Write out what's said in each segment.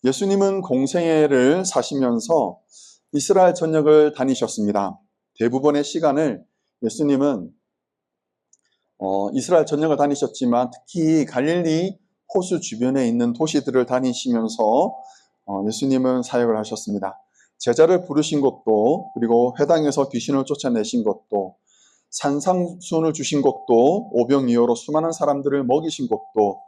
예수님은 공생애를 사시면서 이스라엘 전역을 다니셨습니다. 대부분의 시간을 예수님은 이스라엘 전역을 다니셨지만 특히 갈릴리 호수 주변에 있는 도시들을 다니시면서 예수님은 사역을 하셨습니다. 제자를 부르신 것도, 그리고 회당에서 귀신을 쫓아내신 것도, 산상수훈을 주신 것도, 오병이어로 수많은 사람들을 먹이신 것도,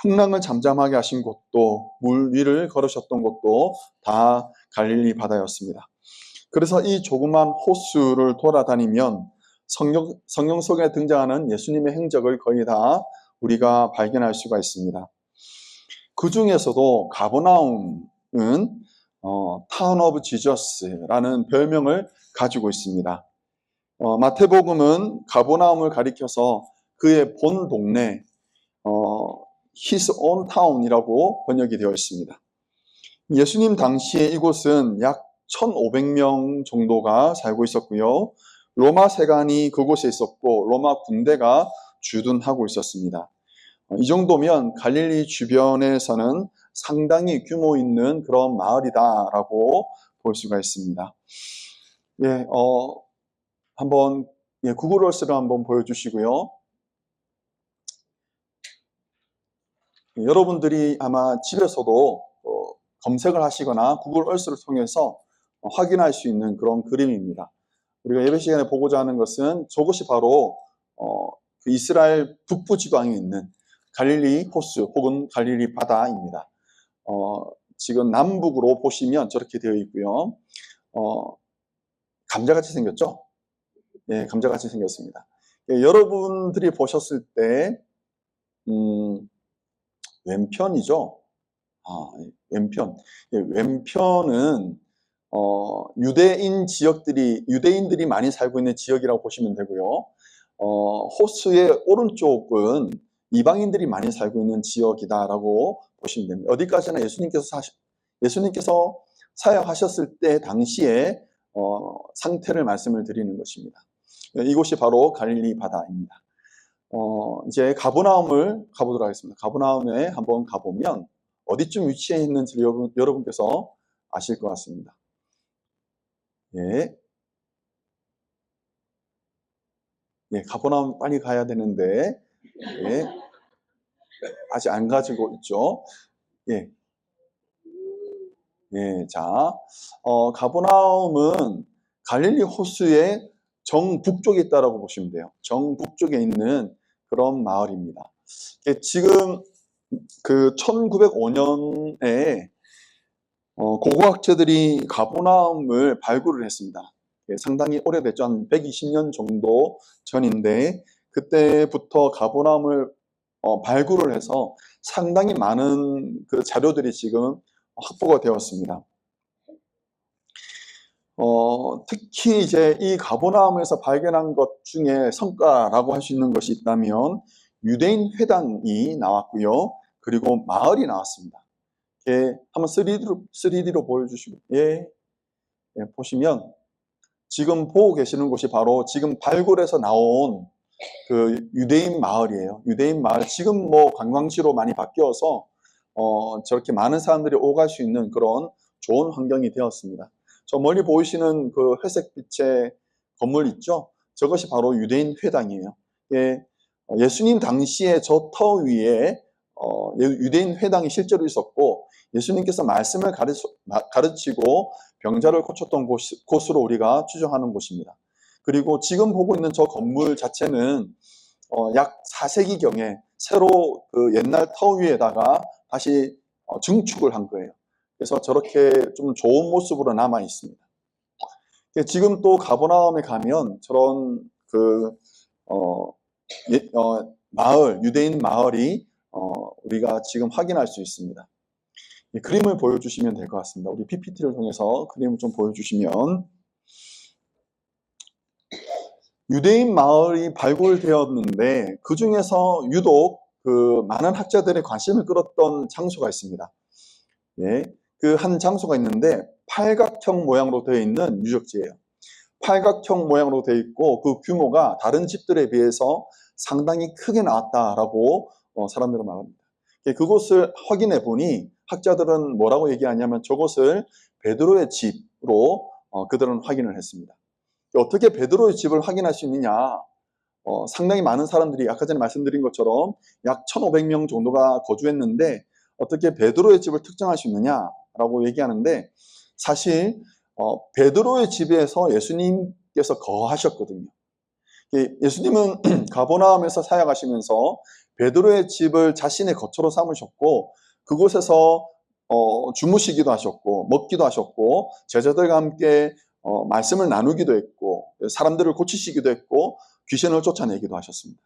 풍랑을 잠잠하게 하신 것도, 물 위를 걸으셨던 것도 다 갈릴리 바다였습니다. 그래서 이 조그만 호수를 돌아다니면 성경 속에 등장하는 예수님의 행적을 거의 다 우리가 발견할 수가 있습니다. 그 중에서도 가버나움은 타운 오브 지저스라는 별명을 가지고 있습니다. 마태복음은 가버나움을 가리켜서 그의 본 동네, his own town이라고 번역이 되어 있습니다. 예수님 당시에 이곳은 약 1,500명 정도가 살고 있었고요. 로마 세관이 그곳에 있었고 로마 군대가 주둔하고 있었습니다. 이 정도면 갈릴리 주변에서는 상당히 규모 있는 그런 마을이다라고 볼 수가 있습니다. 한번 구글 얼스를 한번 보여주시고요. 여러분들이 아마 집에서도 검색을 하시거나 구글 얼스를 통해서 확인할 수 있는 그런 그림입니다. 우리가 예배 시간에 보고자 하는 것은 저것이 바로 그 이스라엘 북부 지방에 있는 갈릴리 호수 혹은 갈릴리 바다입니다. 지금 남북으로 보시면 저렇게 되어 있고요. 감자같이 생겼죠? 예, 감자같이 생겼습니다. 예, 여러분들이 보셨을 때 왼편이죠? 왼편. 예, 왼편은 유대인들이 많이 살고 있는 지역이라고 보시면 되고요. 호수의 오른쪽은 이방인들이 많이 살고 있는 지역이다라고 보시면 됩니다. 어디까지나 예수님께서 사역하셨을 때 당시의 상태를 말씀을 드리는 것입니다. 이곳이 바로 갈릴리 바다입니다. 이제 가버나움을 가보도록 하겠습니다. 가버나움에 한번 가보면 어디쯤 위치해 있는지 여러분께서 아실 것 같습니다. 예. 예, 가버나움 빨리 가야 되는데, 예. 아직 안 가지고 있죠. 예. 예, 자, 가버나움은 갈릴리 호수의 정북쪽에 있다라고 보시면 돼요. 정북쪽에 있는 그런 마을입니다. 지금 그 1905년에 고고학자들이 가버나움을 발굴을 했습니다. 상당히 오래됐죠. 한 120년 정도 전인데 그때부터 가버나움을 발굴을 해서 상당히 많은 그 자료들이 지금 확보가 되었습니다. 특히 이제 이 가버나움에서 발견한 것 중에 성과라고 할 수 있는 것이 있다면 유대인 회당이 나왔고요. 그리고 마을이 나왔습니다. 한번 3D로 보여주시고, 예, 보시면 지금 보고 계시는 곳이 바로 지금 발굴해서 나온 그 유대인 마을이에요. 유대인 마을, 지금 뭐 관광지로 많이 바뀌어서 저렇게 많은 사람들이 오갈 수 있는 그런 좋은 환경이 되었습니다. 저 멀리 보이시는 그 회색빛의 건물 있죠? 저것이 바로 유대인 회당이에요. 예수님 당시에 저 터 위에 유대인 회당이 실제로 있었고 예수님께서 말씀을 가르치고 병자를 고쳤던 곳으로 우리가 추정하는 곳입니다. 그리고 지금 보고 있는 저 건물 자체는 약 4세기경에 새로 그 옛날 터 위에다가 다시 증축을 한 거예요. 그래서 저렇게 좀 좋은 모습으로 남아 있습니다. 지금 또 가버나움에 가면 저런 그 마을, 유대인 마을이 우리가 지금 확인할 수 있습니다. 이 그림을 보여주시면 될 것 같습니다. 우리 PPT를 통해서 그림을 좀 보여주시면 유대인 마을이 발굴되었는데 그 중에서 유독 그 많은 학자들의 관심을 끌었던 장소가 있습니다. 예, 그 한 장소가 있는데 팔각형 모양으로 되어 있는 유적지예요. 팔각형 모양으로 되어 있고 그 규모가 다른 집들에 비해서 상당히 크게 나왔다라고 사람들은 말합니다. 그곳을 확인해 보니 학자들은 뭐라고 얘기하냐면 저곳을 베드로의 집으로 그들은 확인을 했습니다. 어떻게 베드로의 집을 확인할 수 있느냐? 상당히 많은 사람들이 아까 전에 말씀드린 것처럼 약 1,500명 정도가 거주했는데 어떻게 베드로의 집을 특정할 수 있느냐라고 얘기하는데 사실 베드로의 집에서 예수님께서 거하셨거든요. 예수님은 가버나움에서 사역하시면서 베드로의 집을 자신의 거처로 삼으셨고 그곳에서 주무시기도 하셨고 먹기도 하셨고 제자들과 함께 말씀을 나누기도 했고 사람들을 고치시기도 했고 귀신을 쫓아내기도 하셨습니다.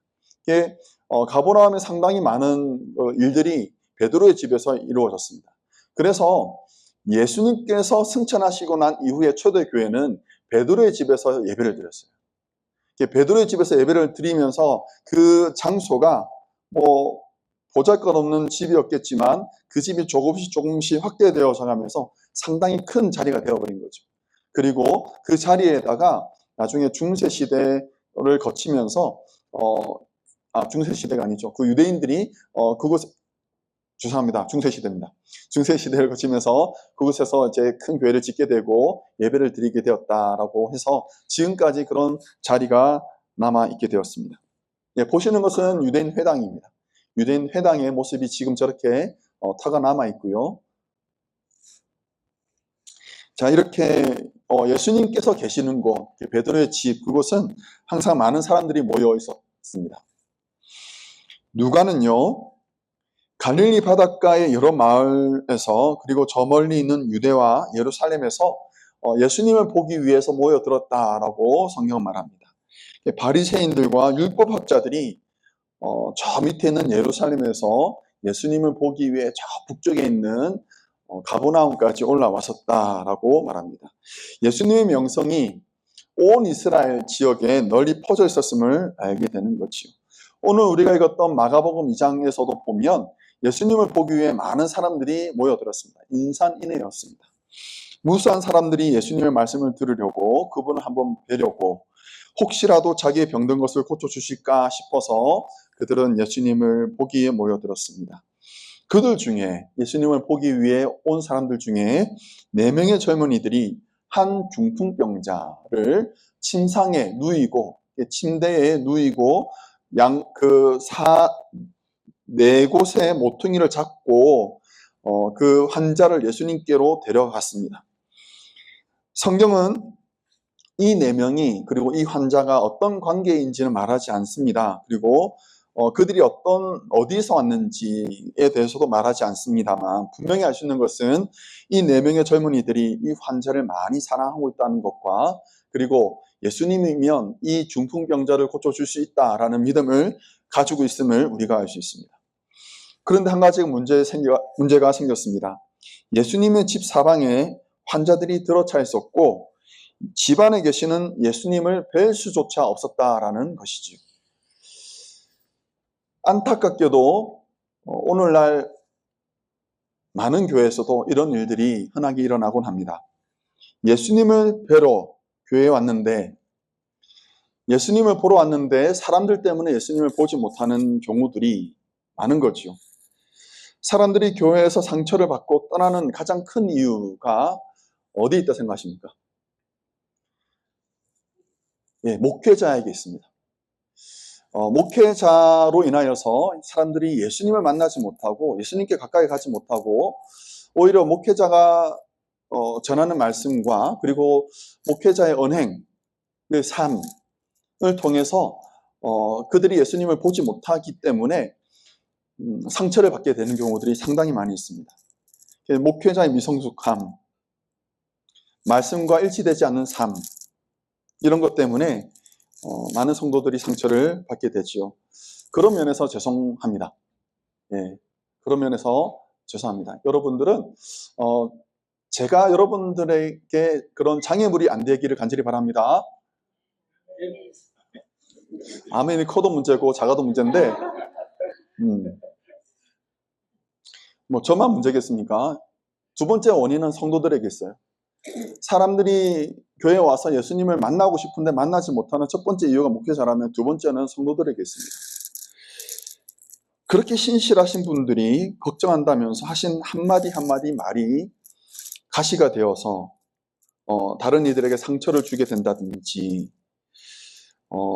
가버나움에 상당히 많은 일들이 베드로의 집에서 이루어졌습니다. 그래서 예수님께서 승천하시고 난 이후에 초대교회는 베드로의 집에서 예배를 드렸어요. 베드로의 집에서 예배를 드리면서 그 장소가 뭐 보잘것없는 집이었겠지만 그 집이 조금씩 확대되어져 가면서 상당히 큰 자리가 되어버린 거죠. 그리고 그 자리에다가 나중에 중세시대를 거치면서 중세시대가 아니죠. 그 유대인들이 죄송합니다. 중세시대입니다. 중세시대를 거치면서 그곳에서 이제 큰 교회를 짓게 되고 예배를 드리게 되었다라고 해서 지금까지 그런 자리가 남아있게 되었습니다. 보시는 것은 유대인 회당입니다. 유대인 회당의 모습이 지금 저렇게 타가 남아있고요. 자, 이렇게 예수님께서 계시는 곳, 베드로의 집, 그곳은 항상 많은 사람들이 모여 있었습니다. 누가는요, 갈릴리 바닷가의 여러 마을에서 그리고 저 멀리 있는 유대와 예루살렘에서 예수님을 보기 위해서 모여들었다라고 성경은 말합니다. 바리새인들과 율법학자들이 저 밑에 있는 예루살렘에서 예수님을 보기 위해 저 북쪽에 있는 가버나움까지 올라왔었다라고 말합니다. 예수님의 명성이 온 이스라엘 지역에 널리 퍼져 있었음을 알게 되는 거지요. 오늘 우리가 읽었던 마가복음 2장에서도 보면 예수님을 보기 위해 많은 사람들이 모여들었습니다. 인산인해였습니다. 무수한 사람들이 예수님의 말씀을 들으려고 그분을 한번 뵈려고 혹시라도 자기의 병든 것을 고쳐주실까 싶어서 그들은 예수님을 보기 위해 모여들었습니다. 그들 중에 예수님을 보기 위해 온 사람들 중에 4명의 젊은이들이 한 중풍병자를 침상에 누이고 침대에 누이고 네 곳의 모퉁이를 잡고 그 환자를 예수님께로 데려갔습니다. 성경은 이 4명이 그리고 이 환자가 어떤 관계인지는 말하지 않습니다. 그리고 그들이 어디에서 왔는지에 대해서도 말하지 않습니다만 분명히 알 수 있는 것은 이 4명의 젊은이들이 이 환자를 많이 사랑하고 있다는 것과 그리고 예수님이면 이 중풍병자를 고쳐줄 수 있다라는 믿음을 가지고 있음을 우리가 알 수 있습니다. 그런데 한 가지 문제가 생겼습니다. 예수님의 집 사방에 환자들이 들어차 있었고 집 안에 계시는 예수님을 뵐 수조차 없었다라는 것이지요. 안타깝게도 오늘날 많은 교회에서도 이런 일들이 흔하게 일어나곤 합니다. 예수님을 뵈러 교회에 왔는데 예수님을 보러 왔는데 사람들 때문에 예수님을 보지 못하는 경우들이 많은 거지요. 사람들이 교회에서 상처를 받고 떠나는 가장 큰 이유가 어디에 있다 생각하십니까? 목회자에게 있습니다. 목회자로 인하여서 사람들이 예수님을 만나지 못하고 예수님께 가까이 가지 못하고 오히려 목회자가 전하는 말씀과 그리고 목회자의 언행, 그 삶을 통해서 그들이 예수님을 보지 못하기 때문에 상처를 받게 되는 경우들이 상당히 많이 있습니다. 목회자의 미성숙함, 말씀과 일치되지 않는 삶 이런 것 때문에 많은 성도들이 상처를 받게 되지요. 그런 면에서 죄송합니다. 그런 면에서 죄송합니다. 여러분들은 제가 여러분들에게 그런 장애물이 안 되기를 간절히 바랍니다. 아멘이 커도 문제고 작아도 문제인데 뭐 저만 문제겠습니까? 두 번째 원인은 성도들에게 있어요. 사람들이 교회에 와서 예수님을 만나고 싶은데 만나지 못하는 첫 번째 이유가 목회자라면 두 번째는 성도들에게 있습니다. 그렇게 신실하신 분들이 걱정한다면서 하신 한마디 한마디 말이 가시가 되어서 다른 이들에게 상처를 주게 된다든지,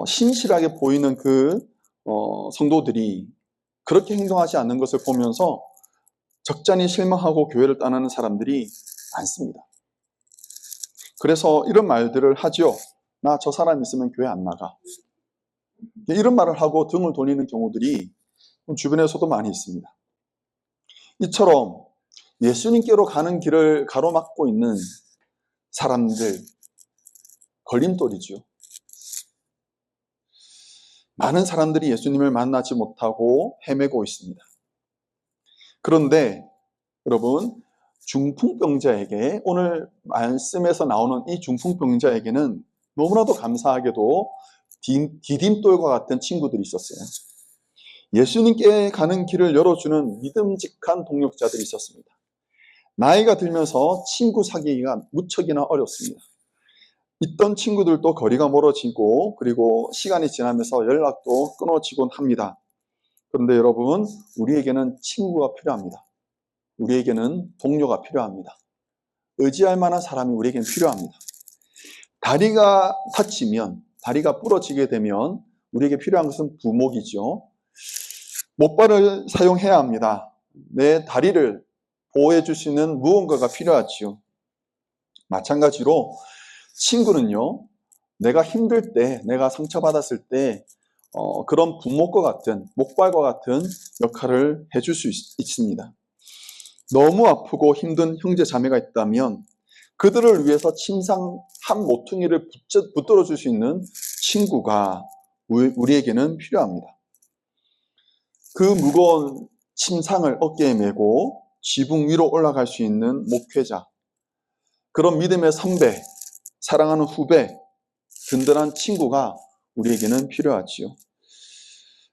신실하게 보이는 그 성도들이 그렇게 행동하지 않는 것을 보면서 적잖이 실망하고 교회를 떠나는 사람들이 많습니다. 그래서 이런 말들을 하죠. 나 저 사람 있으면 교회 안 나가. 이런 말을 하고 등을 돌리는 경우들이 주변에서도 많이 있습니다. 이처럼 예수님께로 가는 길을 가로막고 있는 사람들, 걸림돌이죠. 많은 사람들이 예수님을 만나지 못하고 헤매고 있습니다. 그런데 여러분, 중풍병자에게, 오늘 말씀에서 나오는 이 중풍병자에게는 너무나도 감사하게도 디딤돌과 같은 친구들이 있었어요. 예수님께 가는 길을 열어주는 믿음직한 동역자들이 있었습니다. 나이가 들면서 친구 사귀기가 무척이나 어렵습니다. 있던 친구들도 거리가 멀어지고, 그리고 시간이 지나면서 연락도 끊어지곤 합니다. 그런데 여러분, 우리에게는 친구가 필요합니다. 우리에게는 동료가 필요합니다. 의지할 만한 사람이 우리에게는 필요합니다. 다리가 다치면, 다리가 부러지게 되면 우리에게 필요한 것은 부목이죠. 목발을 사용해야 합니다. 내 다리를 보호해 주시는 무언가가 필요하지요. 마찬가지로 친구는요, 내가 힘들 때, 내가 상처받았을 때 그런 부목과 같은, 목발과 같은 역할을 해줄 수 있습니다. 너무 아프고 힘든 형제 자매가 있다면 그들을 위해서 침상 한 모퉁이를 붙들어 줄 수 있는 친구가 우리에게는 필요합니다. 그 무거운 침상을 어깨에 메고 지붕 위로 올라갈 수 있는 목회자, 그런 믿음의 선배, 사랑하는 후배, 든든한 친구가 우리에게는 필요하지요.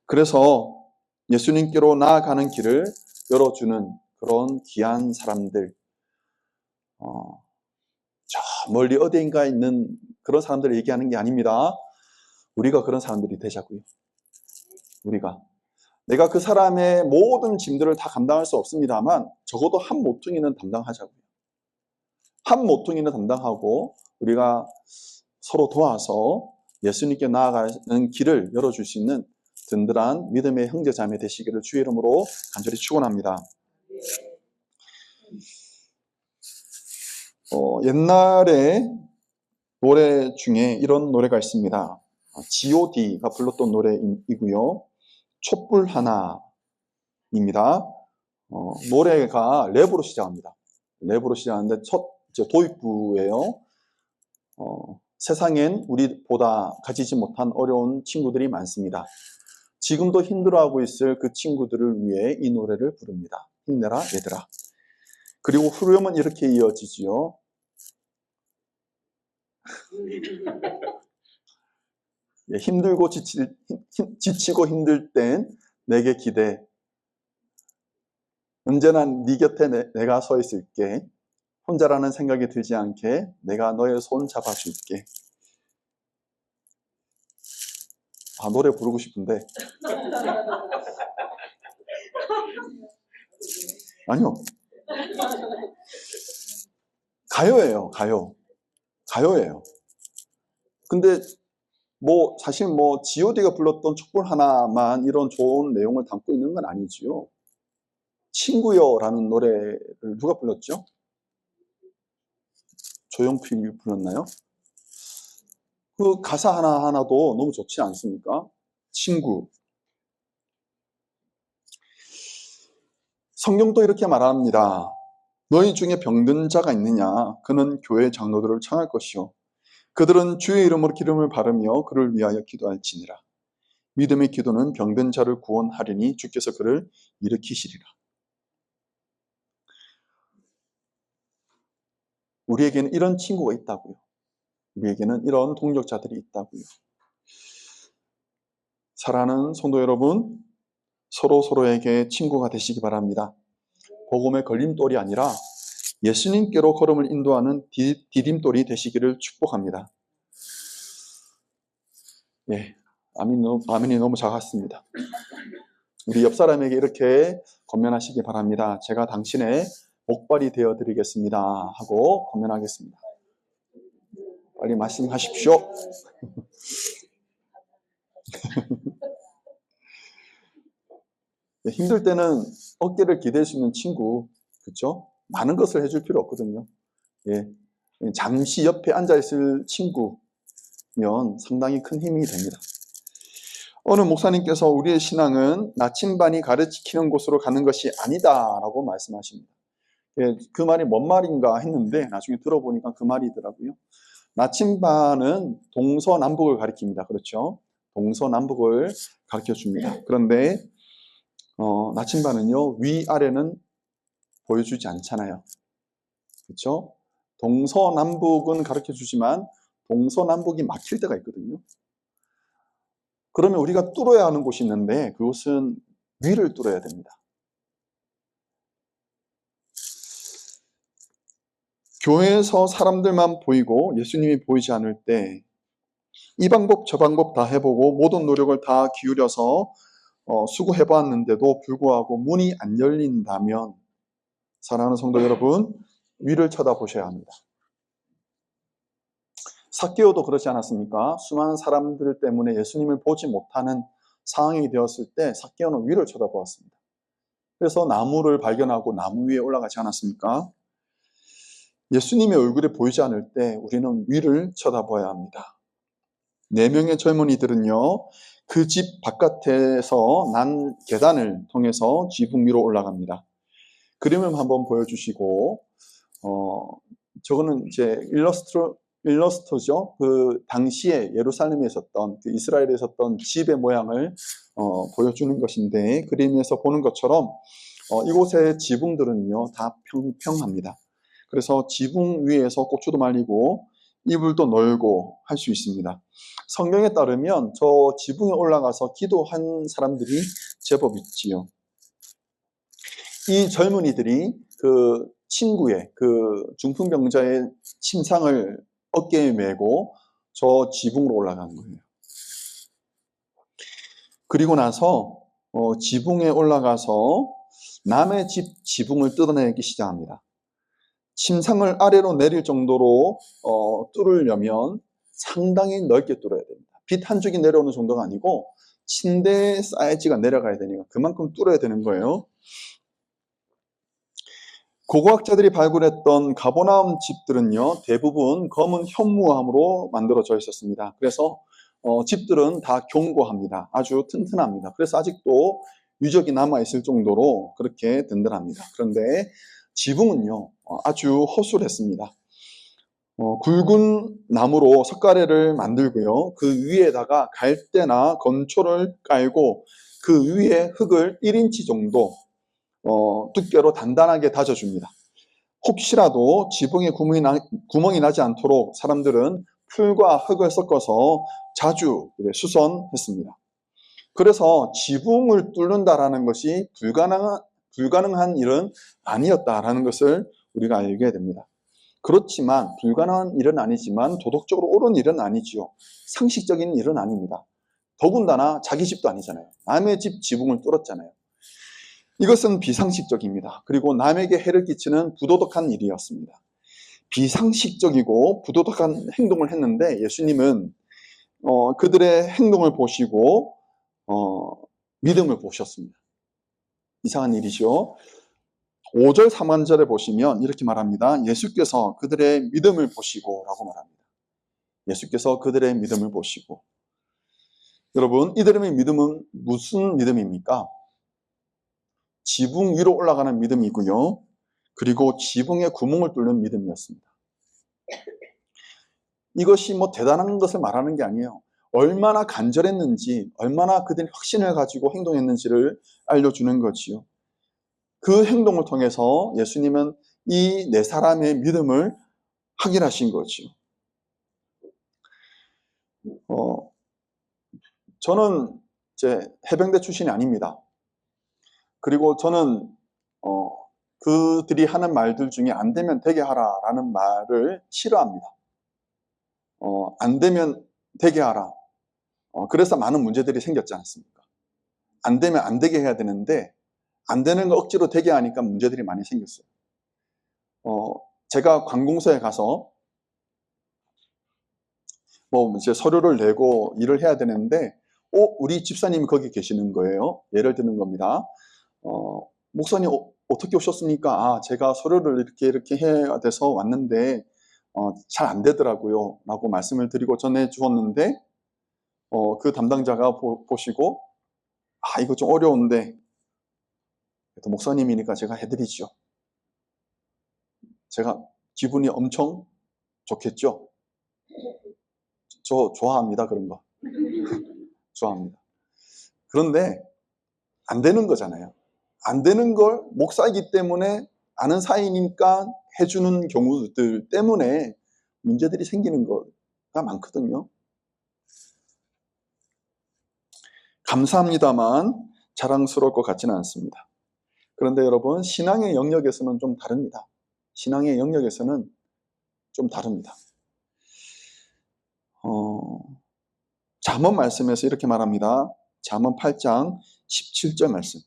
그래서 예수님께로 나아가는 길을 열어주는 그런 귀한 사람들, 저 멀리 어디인가 있는 그런 사람들을 얘기하는 게 아닙니다. 우리가 그런 사람들이 되자고요. 우리가. 내가 그 사람의 모든 짐들을 다 감당할 수 없습니다만 적어도 한 모퉁이는 담당하자고요. 한 모퉁이는 담당하고 우리가 서로 도와서 예수님께 나아가는 길을 열어줄 수 있는 든든한 믿음의 형제 자매 되시기를 주의 이름으로 간절히 축원합니다. 옛날에 노래 중에 이런 노래가 있습니다. G.O.D가 불렀던 노래이고요. 촛불 하나입니다. 노래가 랩으로 시작합니다. 랩으로 시작하는데 첫 도입부예요. 세상엔 우리보다 가지지 못한 어려운 친구들이 많습니다. 지금도 힘들어하고 있을 그 친구들을 위해 이 노래를 부릅니다. 힘내라 얘들아. 그리고 후렴은 이렇게 이어지지요. 힘들고 지치고 힘들 땐 내게 기대. 언제나 네 곁에 내가 서 있을게. 혼자라는 생각이 들지 않게 내가 너의 손 잡아줄게. 노래 부르고 싶은데. 아니요. 가요예요, 가요. 가요예요. 근데 사실 G.O.D가 불렀던 촛불 하나만 이런 좋은 내용을 담고 있는 건 아니지요. 친구여라는 노래를 누가 불렀죠? 조용필이 불렀나요? 그 가사 하나하나도 너무 좋지 않습니까? 친구. 성경도 이렇게 말합니다. 너희 중에 병든 자가 있느냐? 그는 교회 장로들을 청할 것이요. 그들은 주의 이름으로 기름을 바르며 그를 위하여 기도할지니라. 믿음의 기도는 병든 자를 구원하리니 주께서 그를 일으키시리라. 우리에게는 이런 친구가 있다고요. 우리에게는 이런 동력자들이 있다고요. 사랑하는 성도 여러분, 서로에게 친구가 되시기 바랍니다. 복음의 걸림돌이 아니라 예수님께로 걸음을 인도하는 디딤돌이 되시기를 축복합니다. 예, 아멘이 너무 작았습니다. 우리 옆 사람에게 이렇게 권면하시기 바랍니다. 제가 당신의 목발이 되어 드리겠습니다 하고 권면하겠습니다. 빨리 말씀하십시오. 힘들 때는 어깨를 기댈 수 있는 친구, 그렇죠? 많은 것을 해줄 필요 없거든요. 예, 잠시 옆에 앉아있을 친구면 상당히 큰 힘이 됩니다. 어느 목사님께서 우리의 신앙은 나침반이 가르치는 곳으로 가는 것이 아니다라고 말씀하십니다. 예, 그 말이 뭔 말인가 했는데 나중에 들어보니까 그 말이더라고요. 나침반은 동서남북을 가리킵니다. 그렇죠? 동서남북을 가르쳐줍니다. 그런데 나침반은요, 위아래는 보여주지 않잖아요. 그렇죠? 동서남북은 가르쳐주지만 동서남북이 막힐 때가 있거든요. 그러면 우리가 뚫어야 하는 곳이 있는데 그것은 위를 뚫어야 됩니다. 교회에서 사람들만 보이고 예수님이 보이지 않을 때 이 방법 저 방법 다 해보고 모든 노력을 다 기울여서 수고해봤는데도 불구하고 문이 안 열린다면 사랑하는 성도 여러분, 위를 쳐다보셔야 합니다. 삭개오도 그렇지 않았습니까? 수많은 사람들 때문에 예수님을 보지 못하는 상황이 되었을 때 삭개오는 위를 쳐다보았습니다. 그래서 나무를 발견하고 나무 위에 올라가지 않았습니까? 예수님의 얼굴이 보이지 않을 때 우리는 위를 쳐다봐야 합니다. 4명의 젊은이들은요, 그 집 바깥에서 난 계단을 통해서 지붕 위로 올라갑니다. 그림을 한번 보여주시고, 저거는 이제 일러스트죠. 그 당시에 예루살렘에 있었던, 그 이스라엘에 있었던 집의 모양을 보여주는 것인데, 그림에서 보는 것처럼 이곳의 지붕들은요, 다 평평합니다. 그래서 지붕 위에서 고추도 말리고 이불도 널고 할 수 있습니다. 성경에 따르면 저 지붕에 올라가서 기도한 사람들이 제법 있지요. 이 젊은이들이 그 친구의, 그 중풍병자의 침상을 어깨에 메고 저 지붕으로 올라간 거예요. 그리고 나서 지붕에 올라가서 남의 집 지붕을 뜯어내기 시작합니다. 침상을 아래로 내릴 정도로 뚫으려면 상당히 넓게 뚫어야 됩니다. 빛 한 줄기 내려오는 정도가 아니고 침대 사이즈가 내려가야 되니까 그만큼 뚫어야 되는 거예요. 고고학자들이 발굴했던 가버나움 집들은요, 대부분 검은 현무암으로 만들어져 있었습니다. 그래서 집들은 다 견고합니다. 아주 튼튼합니다. 그래서 아직도 유적이 남아있을 정도로 그렇게 든든합니다. 그런데 지붕은요, 아주 허술했습니다. 굵은 나무로 석가래를 만들고요, 그 위에다가 갈대나 건초를 깔고 그 위에 흙을 1인치 정도 두께로 단단하게 다져줍니다. 혹시라도 지붕에 구멍이 나지 않도록 사람들은 풀과 흙을 섞어서 자주 수선했습니다. 그래서 지붕을 뚫는다라는 것이 불가능한 일은 아니었다라는 것을 우리가 알게 됩니다. 그렇지만 불가능한 일은 아니지만 도덕적으로 옳은 일은 아니지요. 상식적인 일은 아닙니다. 더군다나 자기 집도 아니잖아요. 남의 집 지붕을 뚫었잖아요. 이것은 비상식적입니다. 그리고 남에게 해를 끼치는 부도덕한 일이었습니다. 비상식적이고 부도덕한 행동을 했는데 예수님은 그들의 행동을 보시고 믿음을 보셨습니다. 이상한 일이죠. 5절 3절에 보시면 이렇게 말합니다. 예수께서 그들의 믿음을 보시고 라고 말합니다. 예수께서 그들의 믿음을 보시고. 여러분, 이들의 믿음은 무슨 믿음입니까? 지붕 위로 올라가는 믿음이고요. 그리고 지붕에 구멍을 뚫는 믿음이었습니다. 이것이 뭐 대단한 것을 말하는 게 아니에요. 얼마나 간절했는지, 얼마나 그들이 확신을 가지고 행동했는지를 알려주는 거지요. 그 행동을 통해서 예수님은 이 4사람의 믿음을 확인하신 거지요. 저는 이제 해병대 출신이 아닙니다. 그리고 저는 그들이 하는 말들 중에 안 되면 되게 하라라는 말을 싫어합니다. 안 되면 되게 하라. 그래서 많은 문제들이 생겼지 않습니까? 안 되면 안 되게 해야 되는데 안 되는 거 억지로 되게 하니까 문제들이 많이 생겼어요. 제가 관공서에 가서 뭐 이제 서류를 내고 일을 해야 되는데 우리 집사님이 거기 계시는 거예요. 예를 드는 겁니다. 목사님 어떻게 오셨습니까? 제가 서류를 이렇게 해야 돼서 왔는데 잘 안 되더라고요 라고 말씀을 드리고 전해 주었는데 그 담당자가 보시고 이거 좀 어려운데 또 목사님이니까 제가 해드리죠. 제가 기분이 엄청 좋겠죠? 저 좋아합니다, 그런 거. 좋아합니다. 그런데 안 되는 거잖아요. 안 되는 걸 목사이기 때문에 아는 사이니까 해주는 경우들 때문에 문제들이 생기는 거가 많거든요. 감사합니다만 자랑스러울 것 같지는 않습니다. 그런데 여러분, 신앙의 영역에서는 좀 다릅니다. 신앙의 영역에서는 좀 다릅니다. 잠언 말씀에서 이렇게 말합니다. 잠언 8장 17절 말씀.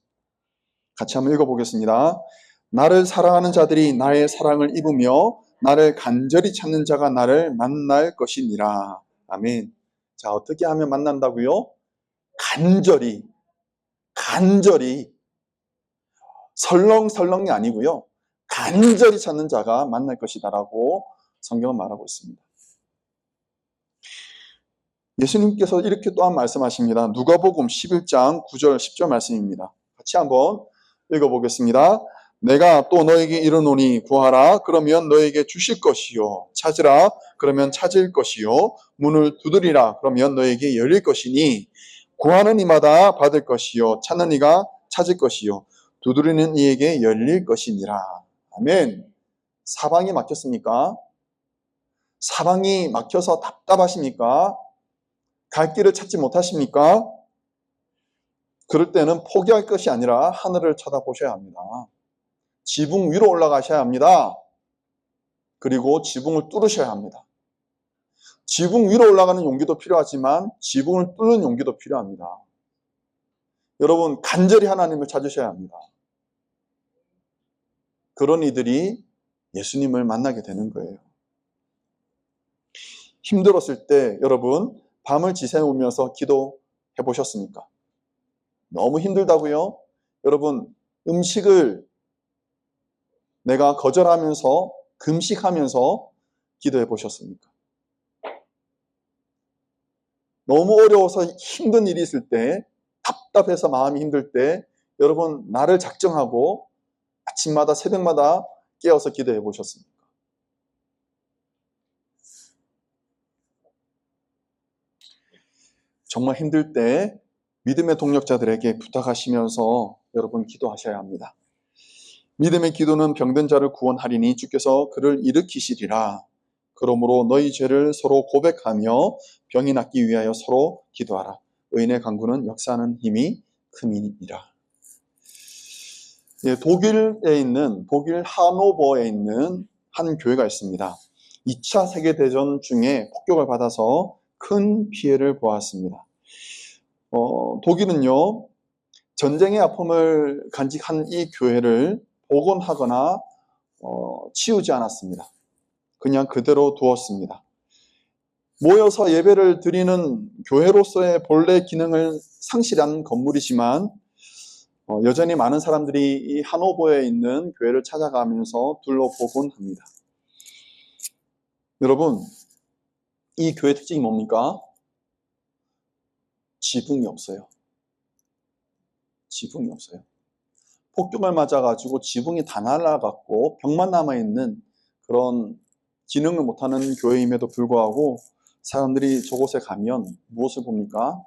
같이 한번 읽어보겠습니다. 나를 사랑하는 자들이 나의 사랑을 입으며 나를 간절히 찾는 자가 나를 만날 것이니라. 아멘. 자, 어떻게 하면 만난다고요? 간절히 설렁설렁이 아니고요. 간절히 찾는 자가 만날 것이다라고 성경은 말하고 있습니다. 예수님께서 이렇게 또한 말씀하십니다. 누가복음 11장 9절 10절 말씀입니다. 같이 한번 읽어보겠습니다. 내가 또 너에게 이르노니 구하라 그러면 너에게 주실 것이요 찾으라 그러면 찾을 것이요 문을 두드리라 그러면 너에게 열릴 것이니 구하는 이마다 받을 것이요 찾는 이가 찾을 것이요 두드리는 이에게 열릴 것이니라. 아멘. 사방이 막혔습니까? 사방이 막혀서 답답하십니까? 갈 길을 찾지 못하십니까? 그럴 때는 포기할 것이 아니라 하늘을 쳐다보셔야 합니다. 지붕 위로 올라가셔야 합니다. 그리고 지붕을 뚫으셔야 합니다. 지붕 위로 올라가는 용기도 필요하지만 지붕을 뚫는 용기도 필요합니다. 여러분, 간절히 하나님을 찾으셔야 합니다. 그런 이들이 예수님을 만나게 되는 거예요. 힘들었을 때 여러분, 밤을 지새우면서 기도해 보셨습니까? 너무 힘들다고요? 여러분, 음식을 내가 거절하면서 금식하면서 기도해 보셨습니까? 너무 어려워서 힘든 일이 있을 때, 답답해서 마음이 힘들 때 여러분 나를 작정하고 아침마다 새벽마다 깨어서 기도해 보셨습니까? 정말 힘들 때 믿음의 동력자들에게 부탁하시면서 여러분 기도하셔야 합니다. 믿음의 기도는 병든 자를 구원하리니 주께서 그를 일으키시리라. 그러므로 너희 죄를 서로 고백하며 병이 낫기 위하여 서로 기도하라. 의인의 간구는 역사하는 힘이 큼이니라. 독일 하노버에 있는 한 교회가 있습니다. 2차 세계대전 중에 폭격을 받아서 큰 피해를 보았습니다. 독일은요, 전쟁의 아픔을 간직한 이 교회를 복원하거나 치우지 않았습니다. 그냥 그대로 두었습니다. 모여서 예배를 드리는 교회로서의 본래 기능을 상실한 건물이지만 여전히 많은 사람들이 이 하노버에 있는 교회를 찾아가면서 둘러보곤 합니다. 여러분, 이 교회 특징이 뭡니까? 지붕이 없어요. 지붕이 없어요. 폭격을 맞아가지고 지붕이 다 날아갔고 벽만 남아있는 그런 기능을 못하는 교회임에도 불구하고 사람들이 저곳에 가면 무엇을 봅니까?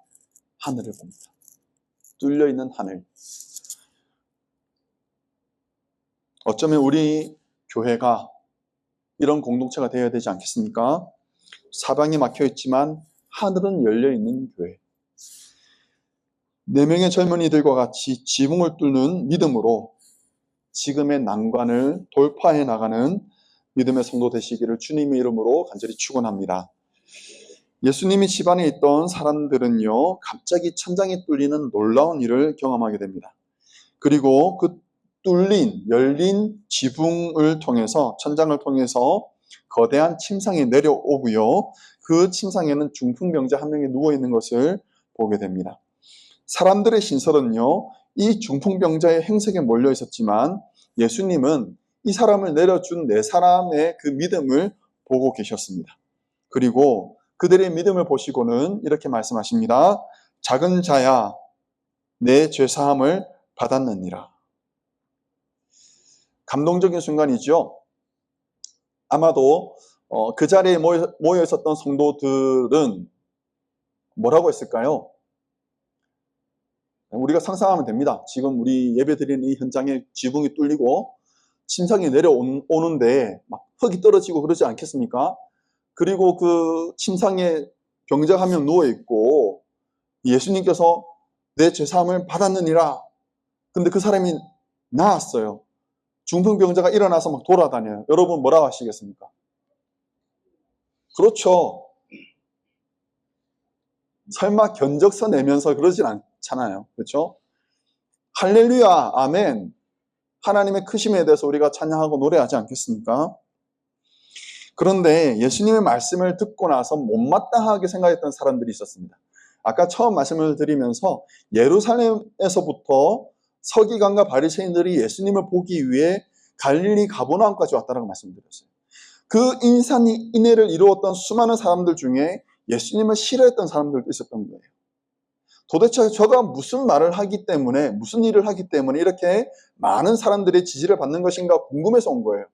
하늘을 봅니다. 뚫려있는 하늘. 어쩌면 우리 교회가 이런 공동체가 되어야 되지 않겠습니까? 사방이 막혀있지만 하늘은 열려있는 교회. 4명의 젊은이들과 같이 지붕을 뚫는 믿음으로 지금의 난관을 돌파해 나가는 믿음의 성도 되시기를 주님의 이름으로 간절히 축원합니다. 예수님이 집안에 있던 사람들은요, 갑자기 천장이 뚫리는 놀라운 일을 경험하게 됩니다. 그리고 그 열린 지붕을 통해서, 천장을 통해서 거대한 침상이 내려오고요. 그 침상에는 중풍병자 한 명이 누워있는 것을 보게 됩니다. 사람들의 신설은요, 이 중풍병자의 행색에 몰려 있었지만 예수님은 이 사람을 내려준 네 사람의 그 믿음을 보고 계셨습니다. 그리고 그들의 믿음을 보시고는 이렇게 말씀하십니다. 작은 자야, 내 죄사함을 받았느니라. 감동적인 순간이죠. 아마도 그 자리에 모여 있었던 성도들은 뭐라고 했을까요? 우리가 상상하면 됩니다. 지금 우리 예배 드리는 이 현장에 지붕이 뚫리고 침상이 내려오는데 막 흙이 떨어지고 그러지 않겠습니까? 그리고 그 침상에 병자 한 명 누워있고 예수님께서 내 죄사함을 받았느니라. 근데 그 사람이 나았어요. 중풍병자가 일어나서 막 돌아다녀요. 여러분 뭐라고 하시겠습니까? 그렇죠. 설마 견적서 내면서 그러진 않잖아요. 그렇죠? 할렐루야, 아멘. 하나님의 크심에 대해서 우리가 찬양하고 노래하지 않겠습니까? 그런데 예수님의 말씀을 듣고 나서 못마땅하게 생각했던 사람들이 있었습니다. 아까 처음 말씀을 드리면서 예루살렘에서부터 서기관과 바리새인들이 예수님을 보기 위해 갈릴리 가버나움까지 왔다고 말씀드렸어요. 그 인산인해를 이루었던 수많은 사람들 중에 예수님을 싫어했던 사람들도 있었던 거예요. 도대체 저가 무슨 말을 하기 때문에, 무슨 일을 하기 때문에 이렇게 많은 사람들의 지지를 받는 것인가 궁금해서 온 거예요.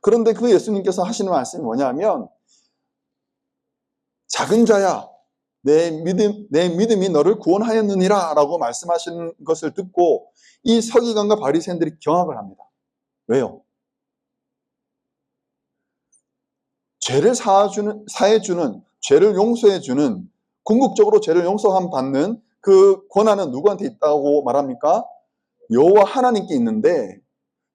그런데 그 예수님께서 하시는 말씀이 뭐냐면, 작은 자야, 내 믿음이 너를 구원하였느니라 라고 말씀하시는 것을 듣고 이 서기관과 바리새인들이 경악을 합니다. 왜요? 죄를 사해주는, 죄를 용서해주는, 궁극적으로 죄를 용서함 받는 그 권한은 누구한테 있다고 말합니까? 여호와 하나님께 있는데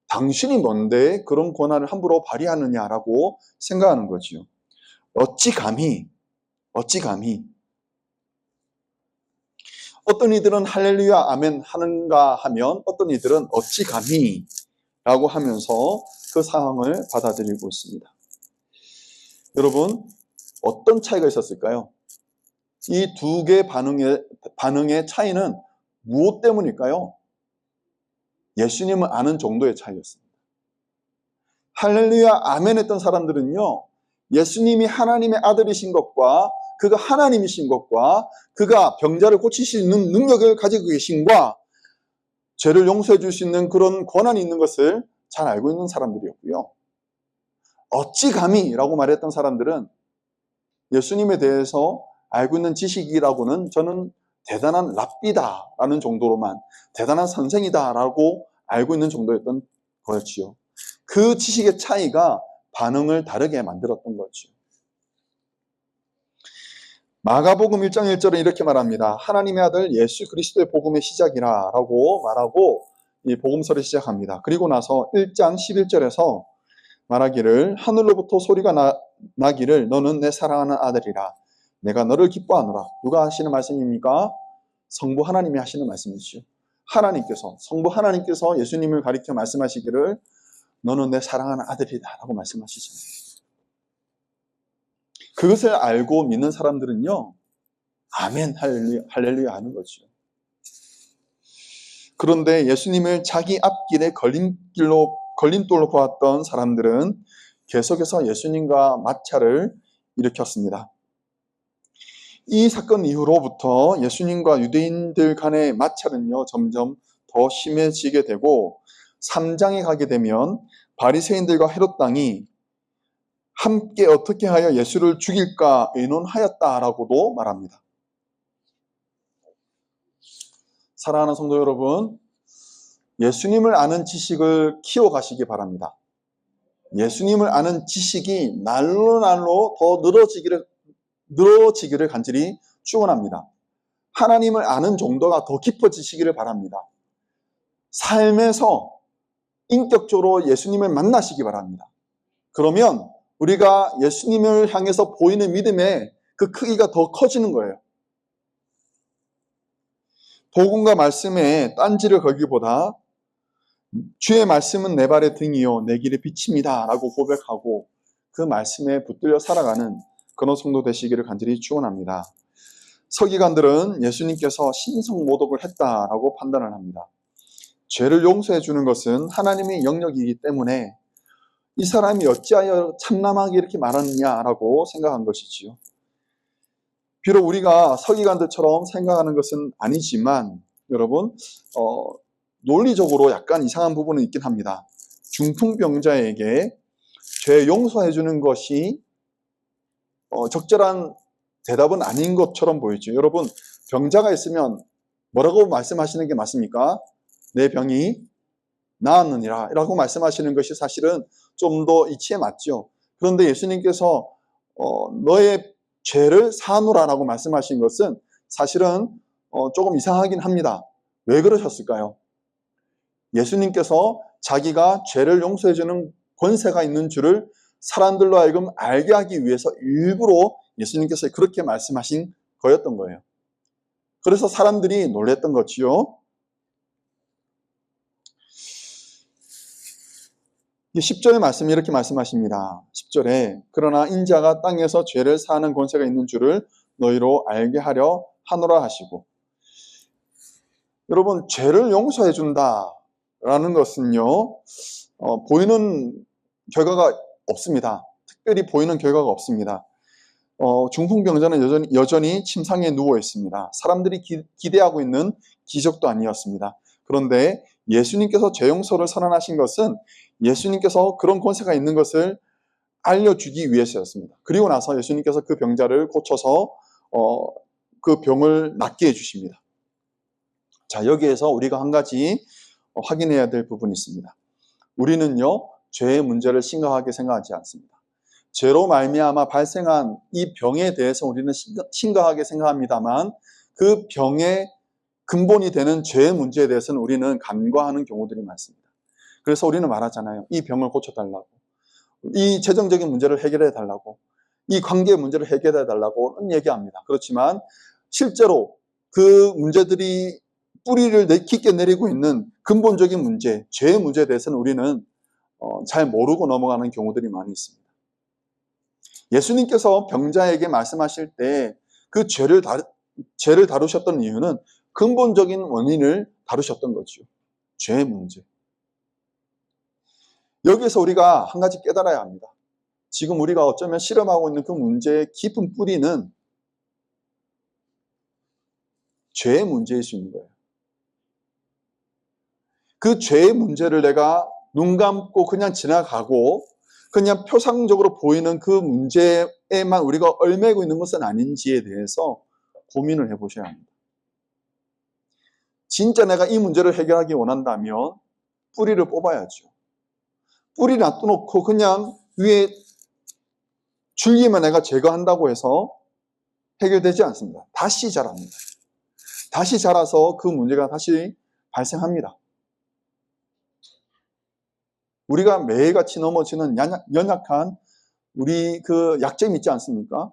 당신이 뭔데 그런 권한을 함부로 발휘하느냐라고 생각하는 거지요. 어찌 감히 어떤 이들은 할렐루야 아멘 하는가 하면 어떤 이들은 어찌 감히 라고 하면서 그 상황을 받아들이고 있습니다. 여러분 어떤 차이가 있었을까요? 이 두 개의 반응의 차이는 무엇 때문일까요? 예수님을 아는 정도의 차이였습니다. 할렐루야 아멘 했던 사람들은요, 예수님이 하나님의 아들이신 것과 그가 하나님이신 것과 그가 병자를 고치실 수 있는 능력을 가지고 계신과 죄를 용서해 줄 수 있는 그런 권한이 있는 것을 잘 알고 있는 사람들이었고요. 어찌 감히 라고 말했던 사람들은 예수님에 대해서 알고 있는 지식이라고는 저는 대단한 랍비다라는 정도로만, 대단한 선생이다라고 알고 있는 정도였던 거였지요. 그 지식의 차이가 반응을 다르게 만들었던 거죠. 마가복음 1장 1절은 이렇게 말합니다. 하나님의 아들 예수 그리스도의 복음의 시작이라 라고 말하고 이 복음서를 시작합니다. 그리고 나서 1장 11절에서 말하기를 하늘로부터 소리가 나기를 너는 내 사랑하는 아들이라 내가 너를 기뻐하노라. 누가 하시는 말씀입니까? 성부 하나님이 하시는 말씀이죠. 성부 하나님께서 예수님을 가리켜 말씀하시기를 너는 내 사랑하는 아들이다 라고 말씀하시잖아요. 그것을 알고 믿는 사람들은요, 아멘, 할렐루야 하는 거죠. 그런데 예수님을 자기 앞길에 걸림돌로 보았던 사람들은 계속해서 예수님과 마찰을 일으켰습니다. 이 사건 이후로부터 예수님과 유대인들 간의 마찰은요, 점점 더 심해지게 되고 3장에 가게 되면 바리새인들과 헤롯 당이 함께 어떻게 하여 예수를 죽일까 의논하였다라고도 말합니다. 사랑하는 성도 여러분, 예수님을 아는 지식을 키워가시기 바랍니다. 예수님을 아는 지식이 날로 더 늘어지기를 간절히 축원합니다. 하나님을 아는 정도가 더 깊어지시기를 바랍니다. 삶에서 인격적으로 예수님을 만나시기 바랍니다. 그러면 우리가 예수님을 향해서 보이는 믿음의 그 크기가 더 커지는 거예요. 복음과 말씀에 딴지를 걸기보다 주의 말씀은 내 발의 등이요 내 길의 빛입니다 라고 고백하고 그 말씀에 붙들려 살아가는 그런 성도 되시기를 간절히 축원합니다. 서기관들은 예수님께서 신성모독을 했다라고 판단을 합니다. 죄를 용서해 주는 것은 하나님의 영역이기 때문에 이 사람이 어찌하여 참남하게 이렇게 말하느냐라고 생각한 것이지요. 비록 우리가 서기관들처럼 생각하는 것은 아니지만 여러분 논리적으로 약간 이상한 부분은 있긴 합니다. 중풍병자에게 죄 용서해 주는 것이 적절한 대답은 아닌 것처럼 보이죠. 여러분, 병자가 있으면 뭐라고 말씀하시는 게 맞습니까? 내 병이 나았느니라 라고 말씀하시는 것이 사실은 좀 더 이치에 맞죠. 그런데 예수님께서 너의 죄를 사하노라 라고 말씀하신 것은 사실은 조금 이상하긴 합니다. 왜 그러셨을까요? 예수님께서 자기가 죄를 용서해주는 권세가 있는 줄을 사람들로 하여금 알게 하기 위해서 일부러 예수님께서 그렇게 말씀하신 거였던 거예요. 그래서 사람들이 놀랬던 거지요. 10절의 말씀이 이렇게 말씀하십니다. 10절에 그러나 인자가 땅에서 죄를 사하는 권세가 있는 줄을 너희로 알게 하려 하노라 하시고, 여러분 죄를 용서해 준다라는 것은요 보이는 결과가 없습니다. 특별히 보이는 결과가 없습니다. 중풍병자는 여전히 침상에 누워 있습니다. 사람들이 기대하고 있는 기적도 아니었습니다. 그런데 예수님께서 죄 용서를 선언하신 것은 예수님께서 그런 권세가 있는 것을 알려주기 위해서였습니다. 그리고 나서 예수님께서 그 병자를 고쳐서 그 병을 낫게 해주십니다. 자, 여기에서 우리가 한 가지 확인해야 될 부분이 있습니다. 우리는요, 죄의 문제를 심각하게 생각하지 않습니다. 죄로 말미암아 발생한 이 병에 대해서 우리는 심각하게 생각합니다만 그 병의 근본이 되는 죄의 문제에 대해서는 우리는 간과하는 경우들이 많습니다. 그래서 우리는 말하잖아요. 이 병을 고쳐달라고, 이 재정적인 문제를 해결해달라고, 이 관계의 문제를 해결해달라고 얘기합니다. 그렇지만 실제로 그 문제들이 뿌리를 깊게 내리고 있는 근본적인 문제, 죄의 문제에 대해서는 우리는 잘 모르고 넘어가는 경우들이 많이 있습니다. 예수님께서 병자에게 말씀하실 때 그 죄를 다루셨던 이유는 근본적인 원인을 다루셨던 거죠. 죄의 문제. 여기에서 우리가 한 가지 깨달아야 합니다. 지금 우리가 어쩌면 실험하고 있는 그 문제의 깊은 뿌리는 죄의 문제일 수 있는 거예요. 그 죄의 문제를 내가 눈 감고 그냥 지나가고 그냥 표상적으로 보이는 그 문제에만 우리가 얽매고 있는 것은 아닌지에 대해서 고민을 해보셔야 합니다. 진짜 내가 이 문제를 해결하기 원한다면 뿌리를 뽑아야죠. 뿌리 놔두놓고 그냥 위에 줄기만 내가 제거한다고 해서 해결되지 않습니다. 다시 자랍니다. 다시 자라서 그 문제가 다시 발생합니다. 우리가 매일같이 넘어지는 연약한 우리 그 약점이 있지 않습니까?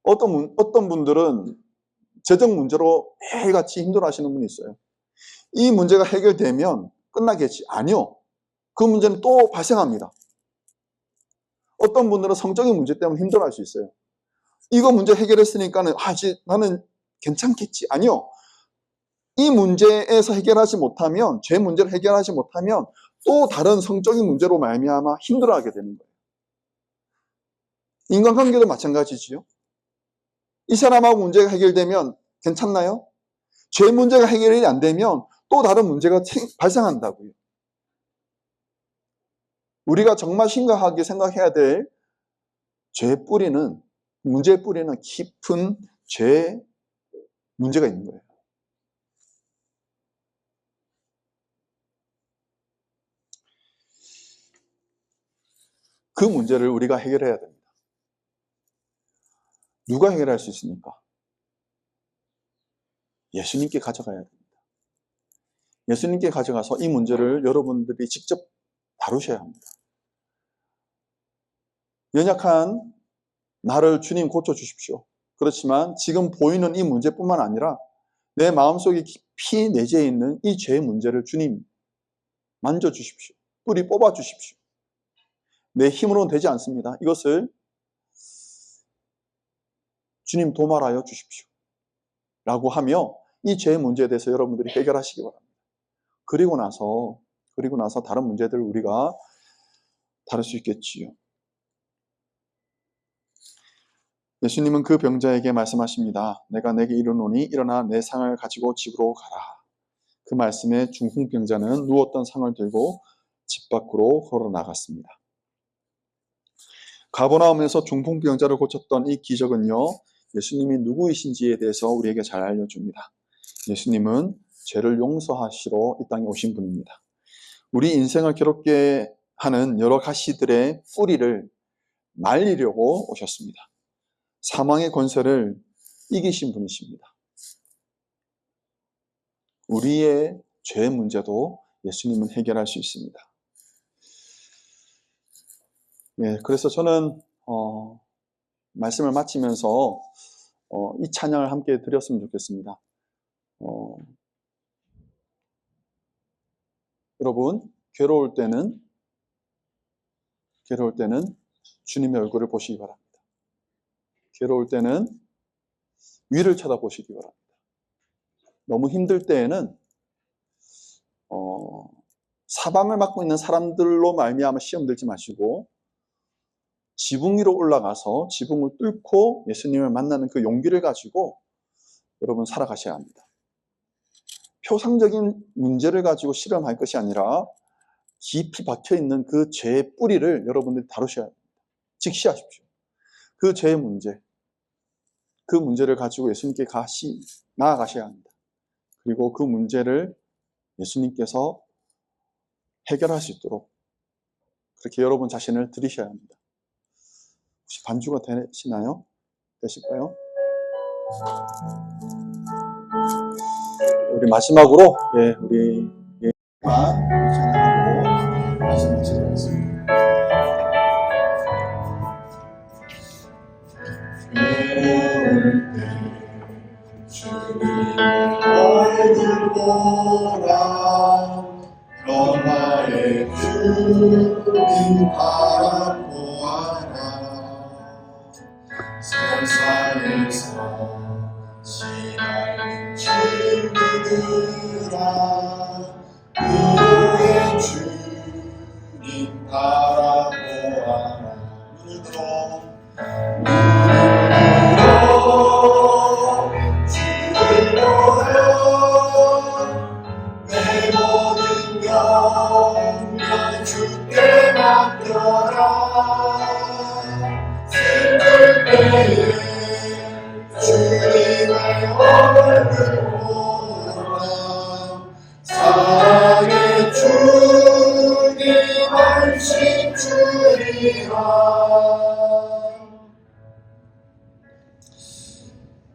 어떤 분들은 재정 문제로 매일같이 힘들어하시는 분이 있어요. 이 문제가 해결되면 끝나겠지? 아니요. 그 문제는 또 발생합니다. 어떤 분들은 성적인 문제 때문에 힘들어할 수 있어요. 이거 문제 해결했으니까는 이제 나는 괜찮겠지? 아니요. 이 문제에서 해결하지 못하면, 죄 문제를 해결하지 못하면 또 다른 성적인 문제로 말미암아 힘들어하게 되는 거예요. 인간관계도 마찬가지지요. 이 사람하고 문제가 해결되면 괜찮나요? 죄 문제가 해결이 안 되면 또 다른 문제가 발생한다고요. 우리가 정말 심각하게 생각해야 될 죄의 뿌리는, 문제의 뿌리는 깊은 죄의 문제가 있는 거예요. 그 문제를 우리가 해결해야 됩니다. 누가 해결할 수 있습니까? 예수님께 가져가야 됩니다. 예수님께 가져가서 이 문제를 여러분들이 직접 다루셔야 합니다. 연약한 나를 주님 고쳐주십시오. 그렇지만 지금 보이는 이 문제뿐만 아니라 내 마음속에 깊이 내재해 있는 이 죄의 문제를 주님 만져주십시오. 뿌리 뽑아주십시오. 내 힘으로는 되지 않습니다. 이것을 주님 도말하여 주십시오. 라고 하며 이 죄의 문제에 대해서 여러분들이 해결하시기 바랍니다. 그리고 나서 다른 문제들을 우리가 다룰 수 있겠지요. 예수님은 그 병자에게 말씀하십니다. 내가 내게 이르노니 일어나 내 상을 가지고 집으로 가라. 그 말씀에 중풍병자는 누웠던 상을 들고 집 밖으로 걸어 나갔습니다. 가버나움에서 중풍병자를 고쳤던 이 기적은요, 예수님이 누구이신지에 대해서 우리에게 잘 알려줍니다. 예수님은 죄를 용서하시러 이 땅에 오신 분입니다. 우리 인생을 괴롭게 하는 여러 가시들의 뿌리를 말리려고 오셨습니다. 사망의 권세를 이기신 분이십니다. 우리의 죄 문제도 예수님은 해결할 수 있습니다. 그래서 저는 말씀을 마치면서 이 찬양을 함께 드렸으면 좋겠습니다. 여러분, 괴로울 때는 주님의 얼굴을 보시기 바랍니다. 괴로울 때는 위를 쳐다보시기 바랍니다. 너무 힘들 때에는 사방을 막고 있는 사람들로 말미암아 시험 들지 마시고 지붕 위로 올라가서 지붕을 뚫고 예수님을 만나는 그 용기를 가지고 여러분 살아가셔야 합니다. 표상적인 문제를 가지고 실험할 것이 아니라 깊이 박혀있는 그 죄의 뿌리를 여러분들이 다루셔야 합니다. 직시하십시오. 그 죄의 문제, 그 문제를 가지고 예수님께 나아가셔야 합니다. 그리고 그 문제를 예수님께서 해결할 수 있도록 그렇게 여러분 자신을 들이셔야 합니다. 혹시 반주가 되시나요? 되실까요? 우리 마지막으로 우리 찬양하고 말씀 마치겠습니다. 외로울 때 주님의 얼굴 보라 평화의 주님 바라보아라 세상에서 지나는 친구들아 그의 주님 바라보아라 눈을 들어 주를 보라 내 모든 영광 주께 맡겨라 슬플 때에 주님의 얼굴 보라 사랑의 주님 안식 주리라.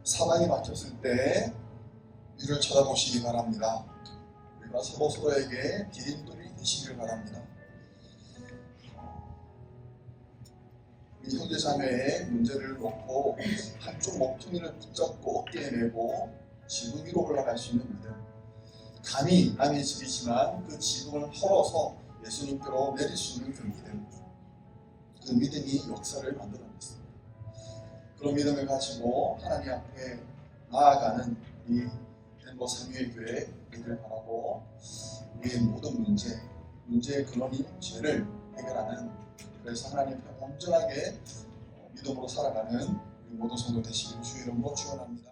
사랑이 막혔을 때 위를 쳐다보시기 바랍니다. 우리가 서로에게 디딤돌이 되시길 바랍니다. 우리 형제자매의 문제를 놓고 한쪽 몸뚱이를 붙잡고 어깨에 메고 지붕 위로 올라갈 수 있는 믿음. 감히 남의 집이지만 그 지붕을 헐어서 예수님께로 내릴 수 있는 그 믿음. 그 믿음이 역사를 만들어냈습니다. 그런 믿음을 가지고 하나님 앞에 나아가는 우리 덴버 삼위일교회 되기를 바라고 우리의 모든 문제의 근원인 죄를 해결하는 그래서 하나님 앞에 온전하게 믿음으로 살아가는 우리 모든 성도 되시기를 주의 이름으로 축원합니다.